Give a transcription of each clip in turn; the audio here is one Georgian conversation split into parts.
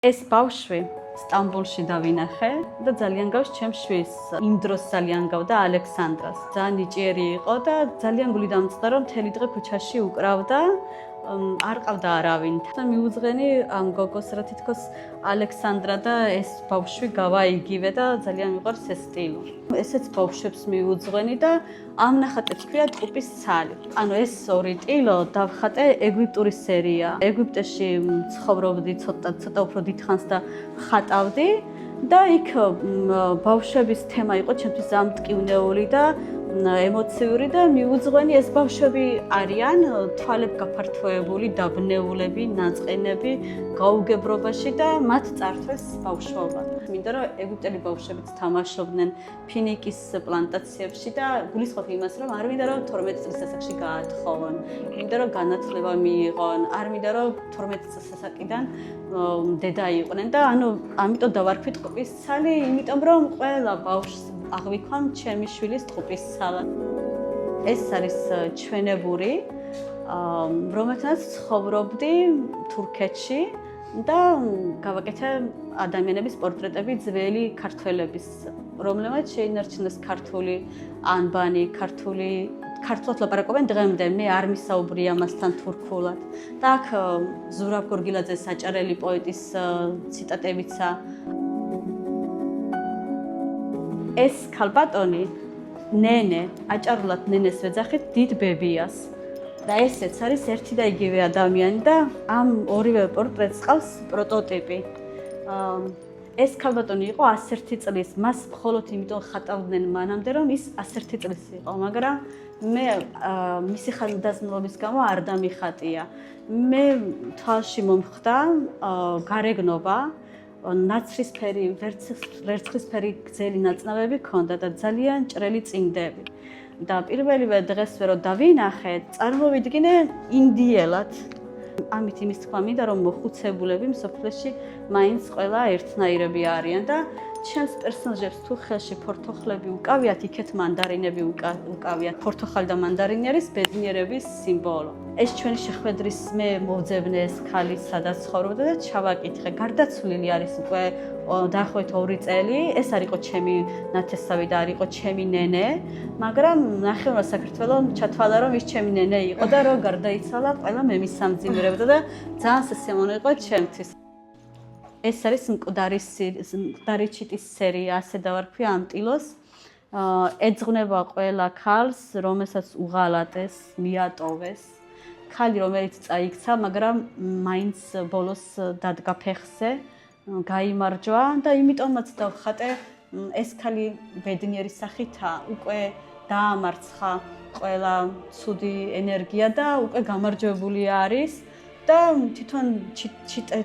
ეს ბავშვი სტამბოლში დავინახე და ძალიან გავს ჩემს შვილს. იმ დროს ძალიან გავდა ალექსანდრას. ძალიან ნიჭიერი იყო და ძალიან გული დამწყდა რომ მთელი დღე ქუჩაში უკრავდა. არ ყავდა არავინ. და მიუძღენი ამ გოგოს რა თითქოს ალექსანდრა და ეს ბავშვი გავაიგივე და ძალიან მიყვარს ეს სტილი. ესეც ბავშვებს მიუძღვენი და ამ ნახატებს ქვია ტყუპის ცალი. ანუ ეს ორი ტილო დავხატე ეგვიპტური სერია. ეგვიპტეში ცხოვრობდი ცოტა უფრო დიდხანს და ხატავდი და იქ ბავშვების თემა იყო ჩემთვის ძალიან მტკივნეული და ემოციური და მიუძღვენი ეს ბავშვები არიან თვალებ გაფართოებული, დაბნეულები, ნაწყენები, გაუგებრობაში და მათ წართვეს ბავშვობა. მინდა რომ ეგვიპტელი ბავშვებიც თამაშობდნენ ფინიკის პლანტაციებში და გულისხმობ იმას რომ არ მინდა რომ 12 წლის ასაკში გაათხოვონ. მინდა რომ განათლება მიიღონ, არ მინდა რომ 12 წლის ასაკიდან დედა იყვნენ და ანუ ამიტომ დავარქვი ტყუპის ცალი, იმიტომ რომ ყველა ბავშვს აღვიქვამ ჩემი შვილის ტყუპის ცალად. ეს არის ჩვენებური, რომელთაც ცხოვრობდი თურქეთში და გავაკეთე ადამიანების პორტრეტები ძველი ქართველების, რომლებმაც შეინარჩუნეს ქართული ანბანი, ქართულად ლაპარაკობენ დღემდე, მე არ მისაუბრე ამასთან თურქულად. და აქ ზურაბ გორგილაძეს საჭარელი პოეტის ციტატებიცა. ეს ქალბატონი ნენე, აჭარულად ნენეს ვეძახით დიდ ბებიას. და ესეც არის ერთი და იგივე ადამიანი და ამ ორივე პორტრეტს ყავს პროტოტიპი. ეს ქალბატონი იყო 101 წლის, მას მხოლოდ იმიტომ ხატავდნენ მანამდე, რომ ის 101 წლის იყო, მაგრამ მე მისი ხანდაზმულობის გამო არ დამიხატია. მე თვალში მომხდა გარეგნობა, ნაცრისფერი, ვერცხლისფერი გრძელი ნაწნავები ჰქონდა და ძალიან ჭრელი წინდები. და პირველივე დღესვე რომ დავინახე, წარმოვიდგინე ინდიელად. ამით იმის თქვა მინდა რომ მოხუცებულები მსოფლიოში მაინც ყველა ერთნაირები არიან და ჩემს პერსონაჟებს თუ ხელში ფორთოხლები უკავიათ, იქეთ მანდარინები უკავიათ. ფორთოხალი და მანდარინი არის ბედნიერების სიმბოლო. ეს ჩვენი შეხვედრის მე მოვძებნე ეს ქალი სადაც ცხოვრობდა და ჩავაკითხე. გარდაცვლილი არის უკვე დაახლოებით 2 წელი. ეს არ იყო ჩემი ნათესავი და არ იყო ჩემი ნენე, მაგრამ ნახევარ საქართველოს ჩათვალა რომ ის ჩემი ნენე იყო და რომ გარდაიცვალა, ყველა მე მისამძიმრებდა და ძალიან სასიამოვნო იყო ჩემთვის. ეს არის მკვდარი ჩიტის სერია, ასე დავარქვი ამ ტილოს. ეძღვნება ყველა ქალს, რომელსაც უღალატეს, მიატოვეს. ქალი, რომელიც წაიქცა, მაგრამ მაინც ბოლოს დადგა ფეხზე, გაიმარჯვა და იმიტომაც დავხატე ეს ქალი ბედნიერი სახითა, უკვე დაამარცხა ყველა ცუდი ენერგია და უკვე გამარჯვებული არის. და თვითონ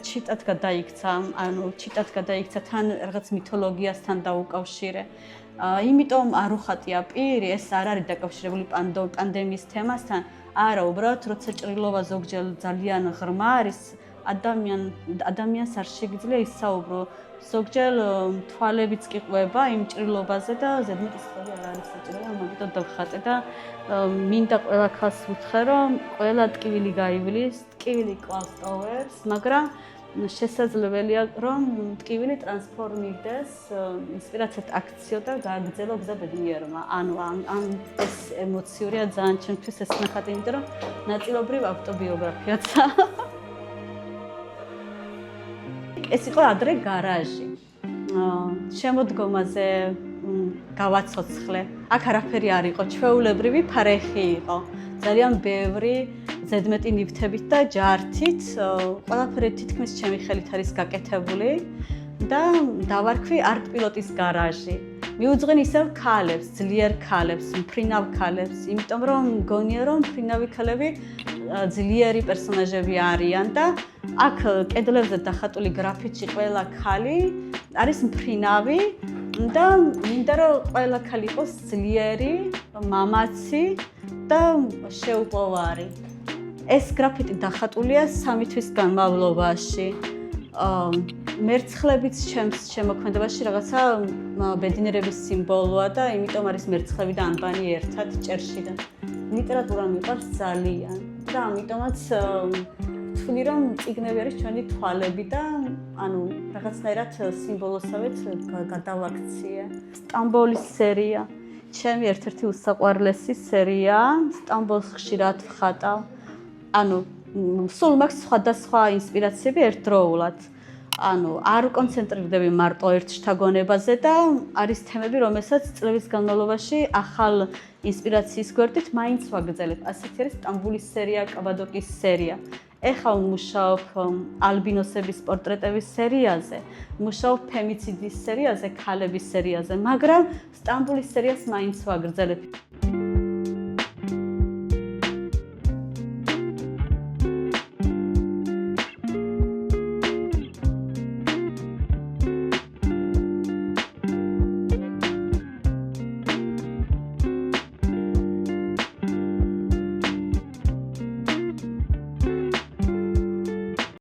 ჩიტად გადაიქცა, ანუ ჩიტად გადაიქცა თან რაღაც მითოლოგიასთან დაუკავშირე. იმიტომ არ უხატია პირი, ეს არ არის დაკავშირებული პანდემიის თემასთან. არა, უბრალოდ როცა ჭრილობა ზოგჯერ ძალიან ღრმა არის, ადამიანს არ შეგიძლია ისაუბრო. ზოგჯერ თვალებიც კი ყვება იმ ჭრილობაზე და ზედმეტი სწორი არ არის საჭირო, ამიტომ დავხატე და მინდა ყველა ქალს ვუთხრე, რომ ყველა ტკივილი გაივლის, ტკივილი კლავს ტოვებს, მაგრამ შესაძლებელია, რომ ტკივილი ტრანსფორმირდეს ინსპირაციად აქციო და გააგრძელო გზა ბედნიერმა. ანუ ამ ეს ემოციურია ძალიან ჩემთვის ეს ნახატი, იმიტომ რომ ნაწილობრივ ავტობიოგრაფიაცა. ეს იყო ადრე გარაჟი. შემოდგომაზე გავაცოცხლე. აქ არაფერი არ იყო, ჩვეულებრივი ფარეხი იყო. ძალიან ბევრი ზედმეტი ნივთებით და ჯართით, ყველაფერი თითქმის ჩემი ხელით არის გაკეთებული და დავარქვი არტ პილოტის გარაჟი. მიუძღვენი ისევ ქალებს, ძლიერ ქალებს, მფრინავ ქალებს, იმიტომ რომ მგონია რომ მფრინავი ქალები ძლიერი პერსონაჟები არიან და აქ კედლებზე დახატული გრაფიტში ყველა ქალი არის მფრინავი და მინდა რომ ყველა ქალი იყოს ძლიერი, მამაცი და შეუპოვარი. ეს გრაფიტი დახატულია 3 თვის განმავლობაში. მერცხლებიც ჩემს შემოქმედებაში რაღაცა ბედნიერების სიმბოლოა და იმიტომ არის მერცხლები და ანბანი ერთად ჭერში და ლიტერატურა მიყვარს ძალიან და ამიტომაც ვთვლი რომ წიგნები არის ჩვენი თვალები და ანუ რაღაცნაირად სიმბოლოსავით გადავაქციე. სტამბოლის სერია. ჩემი ერთ-ერთი უსაყვარლესი სერია. სტამბოლს ხშირად ვხატავ. ანუ სულ მაქვს სხვადასხვა ინსპირაციები ერთდროულად. ანუ არ კონცენტრირდები მარტო ერთ შთაგონებაზე და არის თემები, რომელსაც წლების განმავლობაში ახალ ინსპირაციის გვერდით მაინც ვაგრძელებ. ასეთი არის სტამბოლის სერია, კაბადოკიის სერია. ეხლა ვმუშაობ ალბინოსების პორტრეტების სერიაზე, ვმუშაობ ფემიციდის სერიაზე, ქალების სერიაზე, მაგრამ სტამბოლის სერიას მაინც ვაგრძელებ.